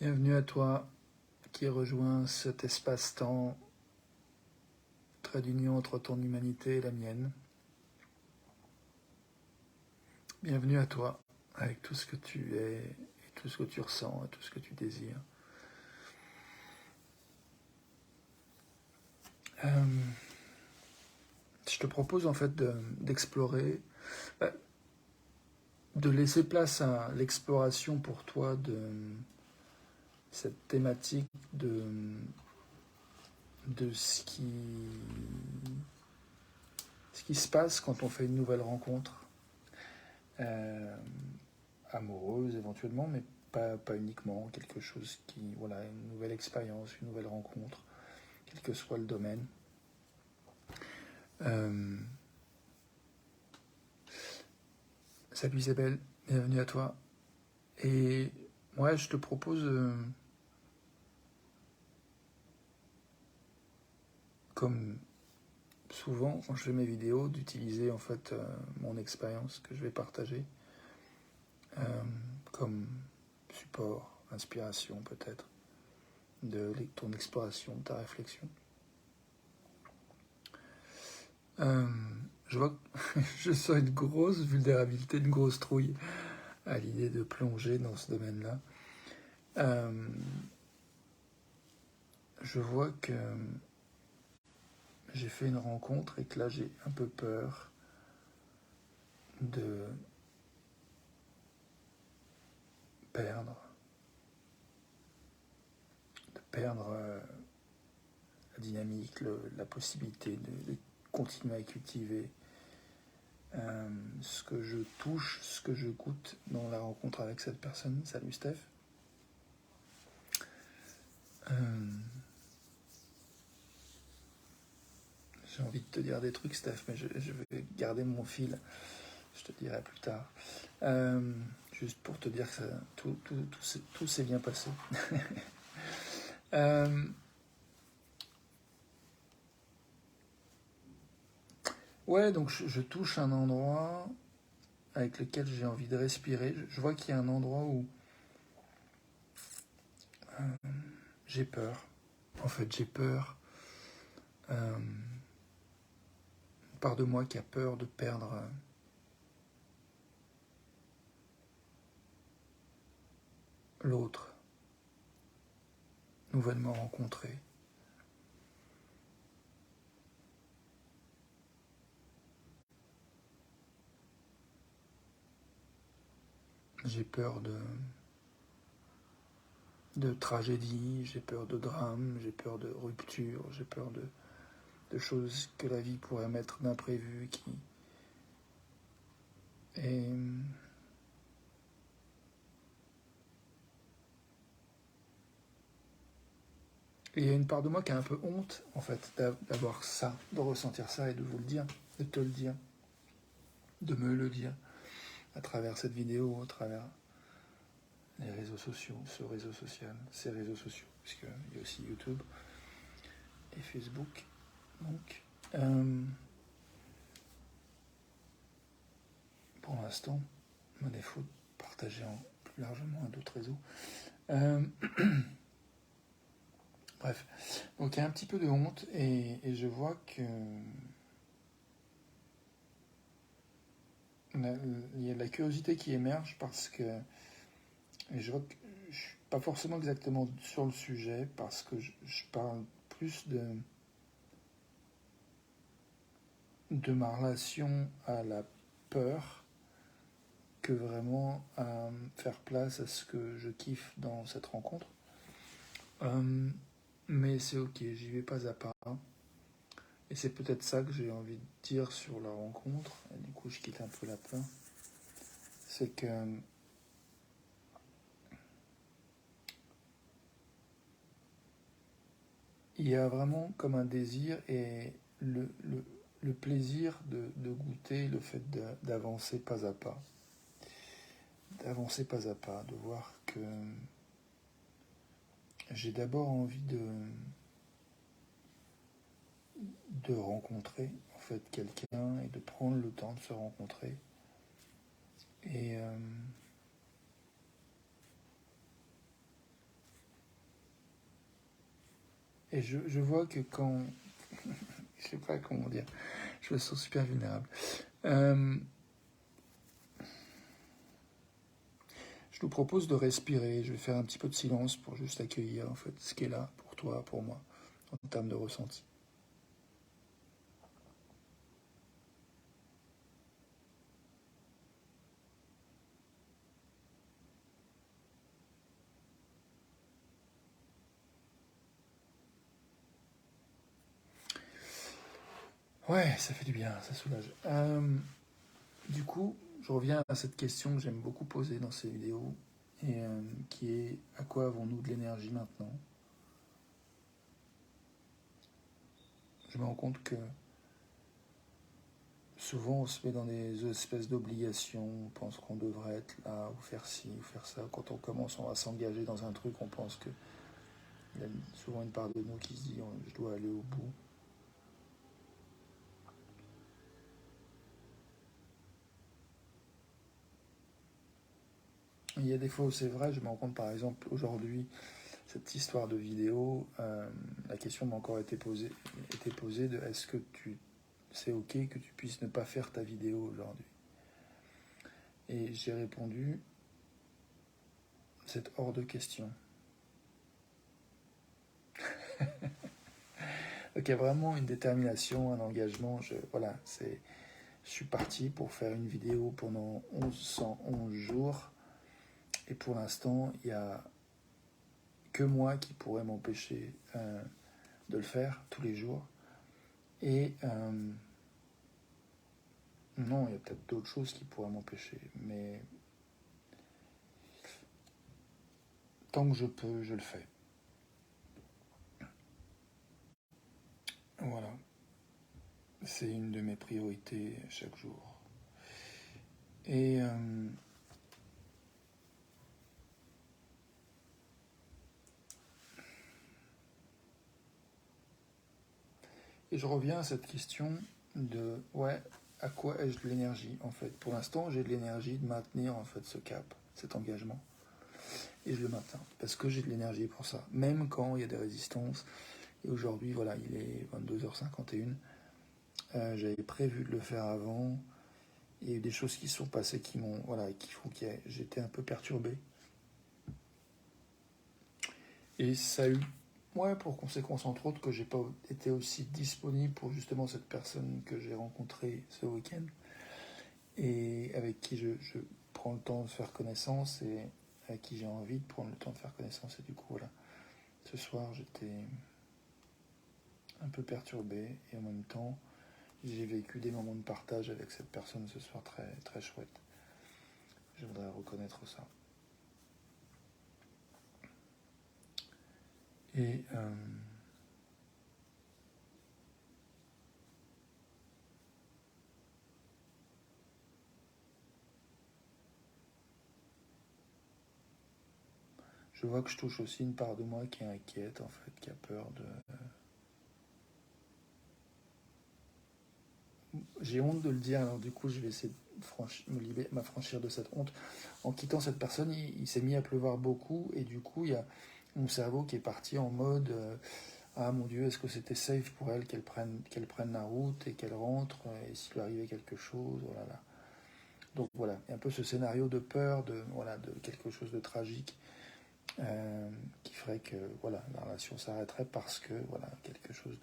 Bienvenue à toi qui rejoins cet espace-temps, trait d'union entre ton humanité et la mienne. Bienvenue à toi avec tout ce que tu es, et tout ce que tu ressens, et tout ce que tu désires. Je te propose en fait d'explorer, de laisser place à l'exploration pour toi de cette thématique de ce qui se passe quand on fait une nouvelle rencontre, amoureuse éventuellement, mais pas uniquement, quelque chose voilà, une nouvelle expérience, une nouvelle rencontre, quel que soit le domaine. Salut Isabelle, bienvenue à toi. Et moi, je te propose, comme souvent quand je fais mes vidéos, d'utiliser en fait mon expérience que je vais partager comme support, inspiration peut-être, de ton exploration, de ta réflexion. Je vois que je sens une grosse vulnérabilité, une grosse trouille à l'idée de plonger dans ce domaine-là. Je vois que j'ai fait une rencontre et que là j'ai un peu peur de perdre la dynamique, la possibilité de continuer à cultiver ce que je touche, ce que je goûte dans la rencontre avec cette personne. Salut Steph. J'ai envie de te dire des trucs, Steph, mais je vais garder mon fil. Je te dirai plus tard. Juste pour te dire que tout s'est bien passé. Ouais, donc je touche un endroit avec lequel j'ai envie de respirer. Je vois qu'il y a un endroit où j'ai peur. En fait, j'ai peur. Une part de moi qui a peur de perdre l'autre, nouvellement rencontré. J'ai peur de tragédie, j'ai peur de drame, j'ai peur de rupture, j'ai peur de choses que la vie pourrait mettre d'imprévues et il y a une part de moi qui a un peu honte, en fait, d'avoir ça, de ressentir ça et de vous le dire, de te le dire, de me le dire, à travers cette vidéo, à travers les réseaux sociaux, ce réseau social, ces réseaux sociaux, puisqu'il y a aussi YouTube et Facebook. Donc, pour l'instant, à défaut de partager plus largement à d'autres réseaux. Bref, donc il y a un petit peu de honte et je vois que il y a de la curiosité qui émerge parce que je vois que je suis pas forcément exactement sur le sujet parce que je parle plus de ma relation à la peur que vraiment à faire place à ce que je kiffe dans cette rencontre. Mais c'est ok, j'y vais pas à pas. Et c'est peut-être ça que j'ai envie de dire sur la rencontre. Et du coup, je quitte un peu la peur. C'est que il y a vraiment comme un désir et le plaisir de goûter le fait d'avancer pas à pas. D'avancer pas à pas, de voir que j'ai d'abord envie de rencontrer en fait quelqu'un et de prendre le temps de se rencontrer. Et Et je vois que quand... je sais pas comment dire. Je me sens super vulnérable. Je nous propose de respirer. Je vais faire un petit peu de silence pour juste accueillir en fait ce qui est là pour toi, pour moi, en termes de ressenti. Ouais, ça fait du bien, ça soulage. Du coup, je reviens à cette question que j'aime beaucoup poser dans ces vidéos, et qui est à quoi avons-nous de l'énergie maintenant? Je me rends compte que souvent on se met dans des espèces d'obligations, on pense qu'on devrait être là, ou faire ci, ou faire ça. Quand on commence, on va s'engager dans un truc, on pense qu'il y a souvent une part de nous qui se dit je dois aller au bout. Il y a des fois où c'est vrai, je me rends compte par exemple aujourd'hui, cette histoire de vidéo, la question m'a encore été posée de est-ce que c'est ok que tu puisses ne pas faire ta vidéo aujourd'hui? Et j'ai répondu, c'est hors de question. Donc il y a vraiment une détermination, un engagement. Je suis parti pour faire une vidéo pendant 111 jours. Et pour l'instant, il n'y a que moi qui pourrais m'empêcher de le faire tous les jours. Et non, il y a peut-être d'autres choses qui pourraient m'empêcher. Mais tant que je peux, je le fais. Voilà. C'est une de mes priorités chaque jour. Et je reviens à cette question de à quoi ai-je de l'énergie en fait? Pour l'instant, j'ai de l'énergie de maintenir en fait ce cap, cet engagement. Et je le maintiens parce que j'ai de l'énergie pour ça. Même quand il y a des résistances. Et aujourd'hui, voilà, il est 22h51. J'avais prévu de le faire avant. Il y a eu des choses qui sont passées qui font que j'étais un peu perturbé. Et ça a eu pour conséquence, entre autres, que j'ai pas été aussi disponible pour justement cette personne que j'ai rencontrée ce week-end et avec qui je prends le temps de faire connaissance et avec qui j'ai envie de prendre le temps de faire connaissance. Et du coup, voilà, ce soir, j'étais un peu perturbé et en même temps, j'ai vécu des moments de partage avec cette personne ce soir très, très chouette. Je voudrais reconnaître ça. Et je vois que je touche aussi une part de moi qui est inquiète, en fait, qui a peur de... J'ai honte de le dire, alors du coup, je vais essayer de m'affranchir de cette honte. En quittant cette personne, il s'est mis à pleuvoir beaucoup, et du coup, il y a mon cerveau qui est parti en mode ah mon Dieu, est-ce que c'était safe pour elle qu'elle prenne la route et qu'elle rentre, et s'il lui arrivait quelque chose, oh là là. Donc voilà, il y a un peu ce scénario de peur, de quelque chose de tragique, qui ferait que voilà, la relation s'arrêterait parce que voilà, quelque chose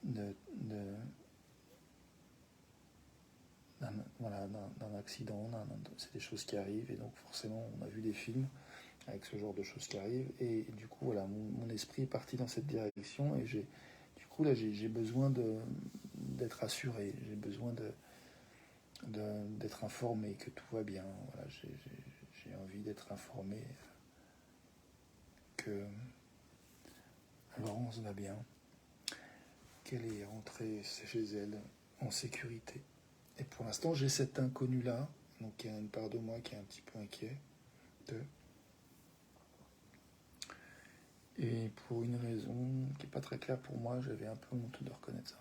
de d'un accident, c'est des choses qui arrivent, et donc forcément on a vu des films avec ce genre de choses qui arrivent, et du coup voilà, mon esprit est parti dans cette direction, et du coup là j'ai besoin d'être assuré, j'ai besoin d'être informé que tout va bien, voilà, j'ai envie d'être informé que Laurence va bien, qu'elle est rentrée chez elle en sécurité. Et pour l'instant, j'ai cet inconnu-là, donc il y a une part de moi qui est un petit peu inquiet. Et pour une raison qui n'est pas très claire pour moi, j'avais un peu honte de reconnaître ça.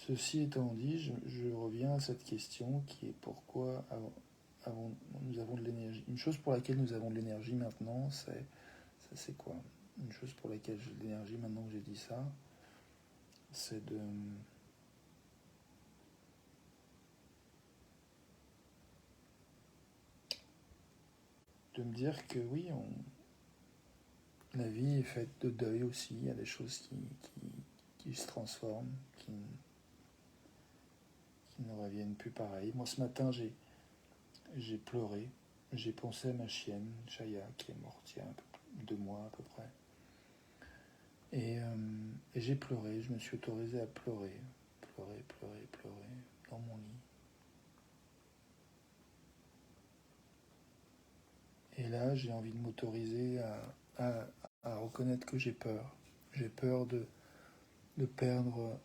Ceci étant dit, je reviens à cette question qui est pourquoi nous avons de l'énergie. Une chose pour laquelle nous avons de l'énergie maintenant, c'est quoi? Une chose pour laquelle j'ai de l'énergie maintenant que j'ai dit ça, c'est de me dire que oui, la vie est faite de deuil aussi. Il y a des choses qui se transforment, qui ne reviennent plus pareil. Moi, ce matin, j'ai pleuré. J'ai pensé à ma chienne, Chaya, qui est morte il y a 2 mois à peu près. Et j'ai pleuré. Je me suis autorisé à pleurer. Pleurer dans mon lit. Et là, j'ai envie de m'autoriser à reconnaître que j'ai peur. J'ai peur de perdre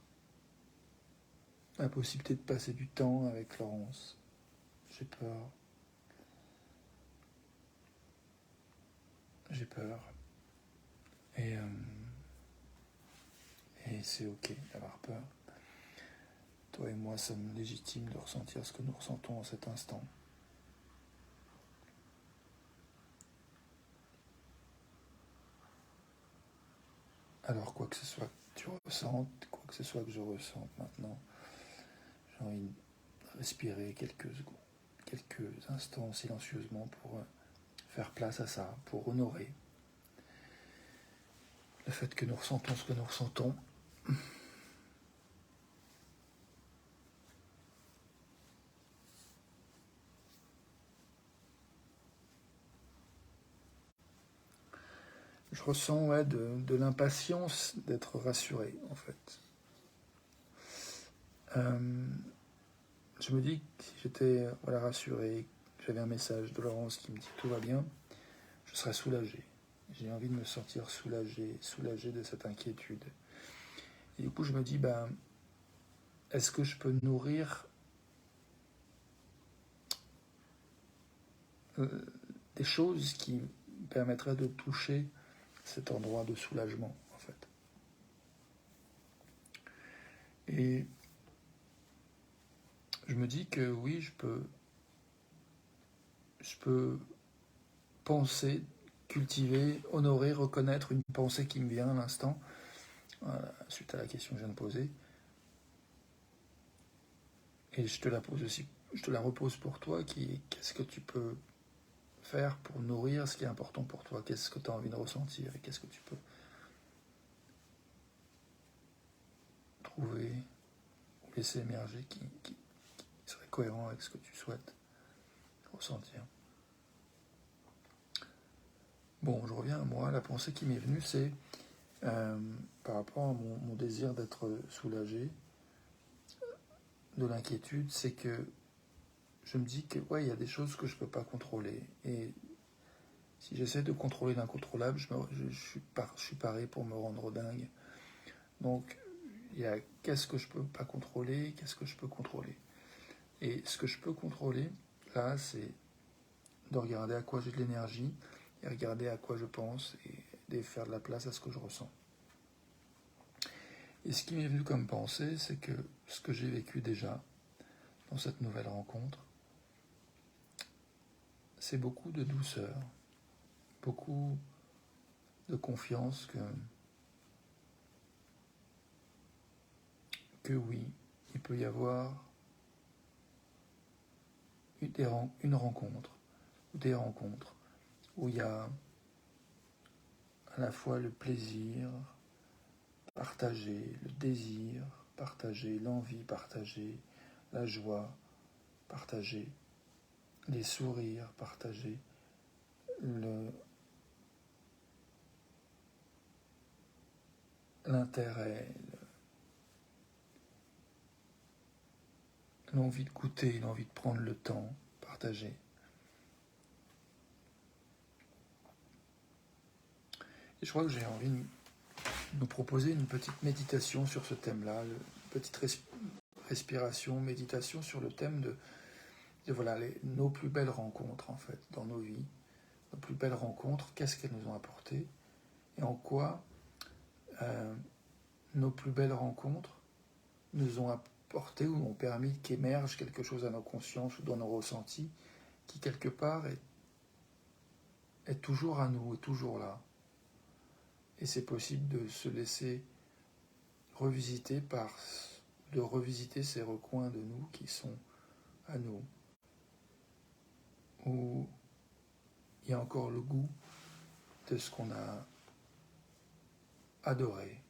la possibilité de passer du temps avec Laurence. J'ai peur. J'ai peur. Et c'est ok d'avoir peur. Toi et moi sommes légitimes de ressentir ce que nous ressentons en cet instant. Alors quoi que ce soit que tu ressentes, quoi que ce soit que je ressente maintenant, j'ai envie de respirer quelques instants silencieusement pour faire place à ça, pour honorer le fait que nous ressentons ce que nous ressentons. Je ressens de l'impatience d'être rassuré, en fait. Je me dis que si j'étais rassuré, que j'avais un message de Laurence qui me dit que tout va bien, je serais soulagé. J'ai envie de me sentir soulagé de cette inquiétude. Et du coup, je me dis, est-ce que je peux nourrir des choses qui me permettraient de toucher cet endroit de soulagement, en fait. Et je me dis que oui, je peux penser, cultiver, honorer, reconnaître une pensée qui me vient à l'instant, suite à la question que je viens de poser. Et je te la pose aussi, je te la repose pour toi, qu'est-ce que tu peux faire pour nourrir ce qui est important pour toi? Qu'est-ce que tu as envie de ressentir? Et qu'est-ce que tu peux trouver ou laisser émerger qui serait cohérent avec ce que tu souhaites ressentir? Bon, je reviens à moi. La pensée qui m'est venue, c'est par rapport à mon désir d'être soulagé de l'inquiétude, c'est que je me dis que il y a des choses que je ne peux pas contrôler. Et si j'essaie de contrôler l'incontrôlable, je suis paré pour me rendre dingue. Donc, il y a qu'est-ce que je ne peux pas contrôler, qu'est-ce que je peux contrôler. Et ce que je peux contrôler, là, c'est de regarder à quoi j'ai de l'énergie, et regarder à quoi je pense, et de faire de la place à ce que je ressens. Et ce qui m'est venu comme pensée, c'est que ce que j'ai vécu déjà dans cette nouvelle rencontre, c'est beaucoup de douceur, beaucoup de confiance que oui, il peut y avoir une rencontre, ou des rencontres, où il y a à la fois le plaisir partagé, le désir partagé, l'envie partagée, la joie partagée, les sourires partagés, l'intérêt, l'envie de goûter, l'envie de prendre le temps partagé. Et je crois que j'ai envie de nous proposer une petite méditation sur ce thème-là, une petite respiration, méditation sur le thème de nos plus belles rencontres en fait dans nos vies, nos plus belles rencontres, qu'est-ce qu'elles nous ont apporté et en quoi nos plus belles rencontres nous ont apporté ou ont permis qu'émerge quelque chose à nos consciences ou dans nos ressentis qui quelque part est toujours à nous, est toujours là. Et c'est possible de se laisser revisiter de revisiter ces recoins de nous qui sont à nous, où il y a encore le goût de ce qu'on a adoré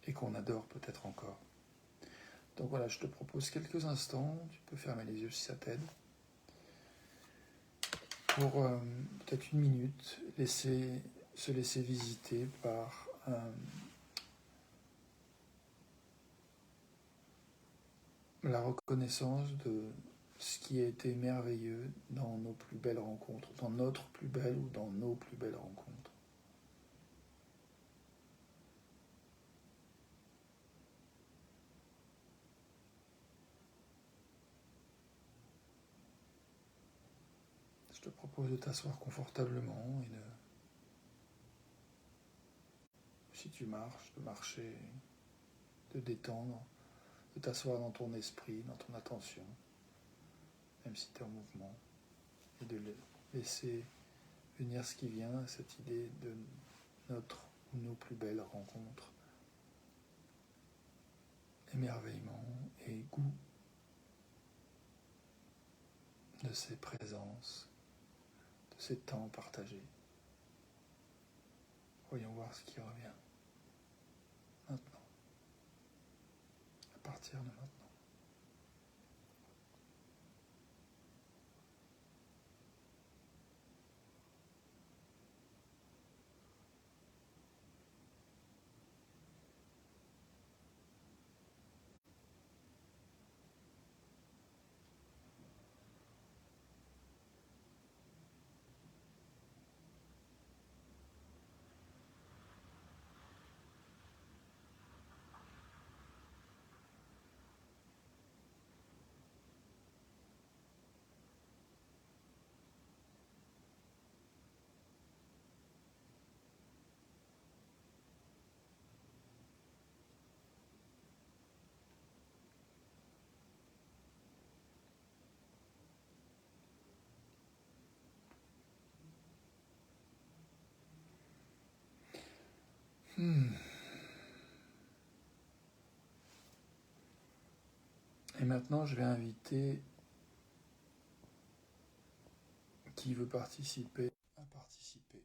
et qu'on adore peut-être encore. Donc voilà, je te propose quelques instants, tu peux fermer les yeux si ça t'aide, pour peut-être une minute, se laisser visiter par la reconnaissance de ce qui a été merveilleux dans nos plus belles rencontres, dans notre plus belle ou dans nos plus belles rencontres. Je te propose de t'asseoir confortablement et si tu marches, de marcher, de détendre, de t'asseoir dans ton esprit, dans ton attention, même si tu es en mouvement, et de laisser venir ce qui vient, cette idée de notre ou nos plus belles rencontres, émerveillement et goût de ces présences, de ces temps partagés. Voyons voir ce qui revient maintenant, à partir de maintenant. Et maintenant, je vais inviter qui veut participer à participer.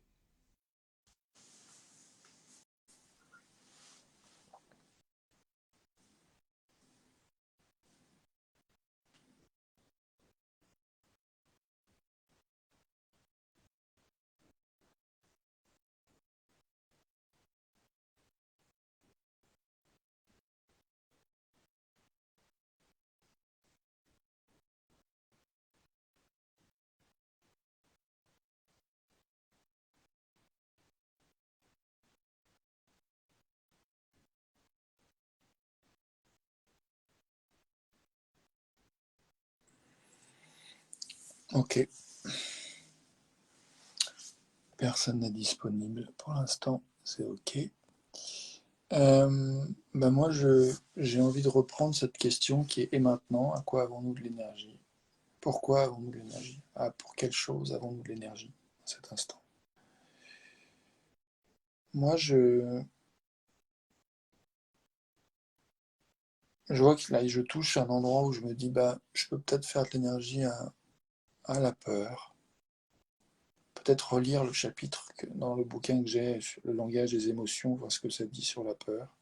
Ok. Personne n'est disponible pour l'instant, c'est ok. Moi, j'ai envie de reprendre cette question qui est et maintenant, à quoi avons-nous de l'énergie? Pourquoi avons-nous de l'énergie? Pour quelle chose avons-nous de l'énergie à cet instant? Moi, je vois que là, je touche un endroit où je me dis, je peux peut-être faire de l'énergie à la peur. Peut-être relire le chapitre dans le bouquin que j'ai sur le langage des émotions, voir ce que ça dit sur la peur.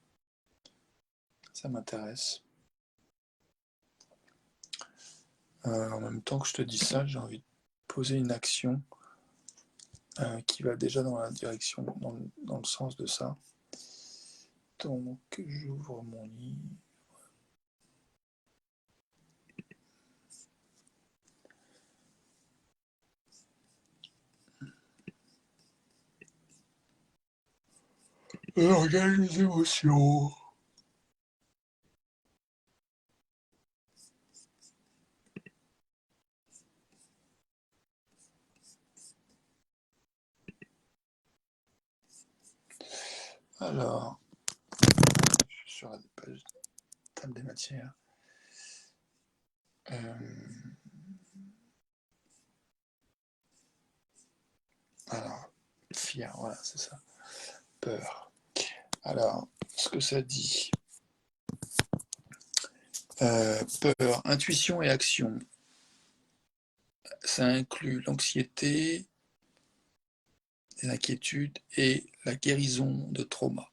Ça m'intéresse. En même temps que je te dis ça, j'ai envie de poser une action qui va déjà dans la direction, dans le sens de ça. Donc, j'ouvre mon livre. Langage des émotions. Alors, je suis sur la page table des matières. Alors, fear, voilà, c'est ça. Peur. Alors, ce que ça dit. Peur, intuition et action. Ça inclut l'anxiété, l'inquiétude et la guérison de trauma.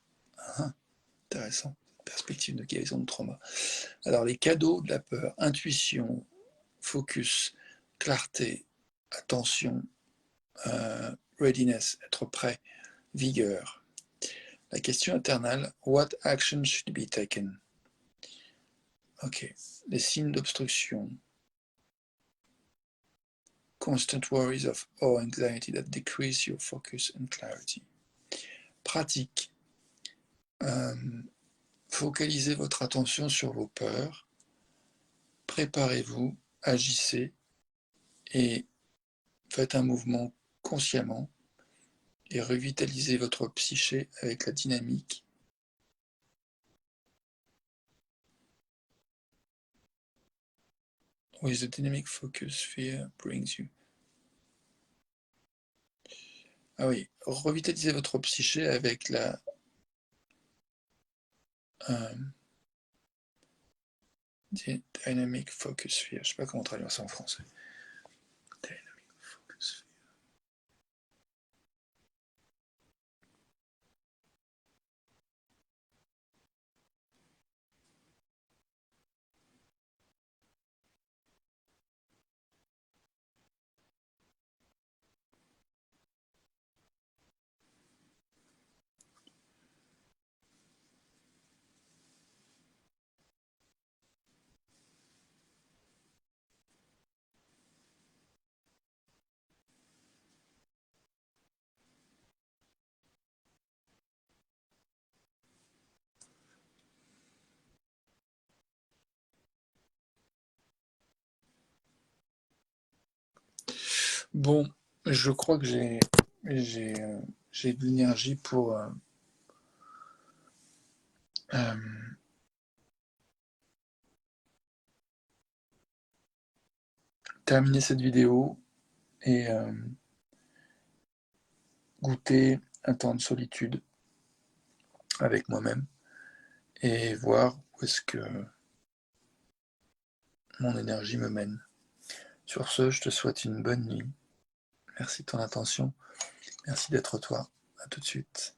Intéressant, perspective de guérison de trauma. Alors, les cadeaux de la peur, intuition, focus, clarté, attention, readiness, être prêt, vigueur. La question internale, what action should be taken? Ok, les signes d'obstruction. Constant worries of or anxiety that decrease your focus and clarity. Pratique. Focalisez votre attention sur vos peurs. Préparez-vous, agissez et faites un mouvement consciemment et revitalisez votre psyché avec la dynamique. With the dynamic focus fear brings you. Ah oui, revitalisez votre psyché avec la dynamic focus fear. Je ne sais pas comment traduire ça en français. Dynamic focus fear. Bon, je crois que j'ai de l'énergie pour terminer cette vidéo et goûter un temps de solitude avec moi-même et voir où est-ce que mon énergie me mène. Sur ce, je te souhaite une bonne nuit. Merci de ton attention. Merci d'être toi. À tout de suite.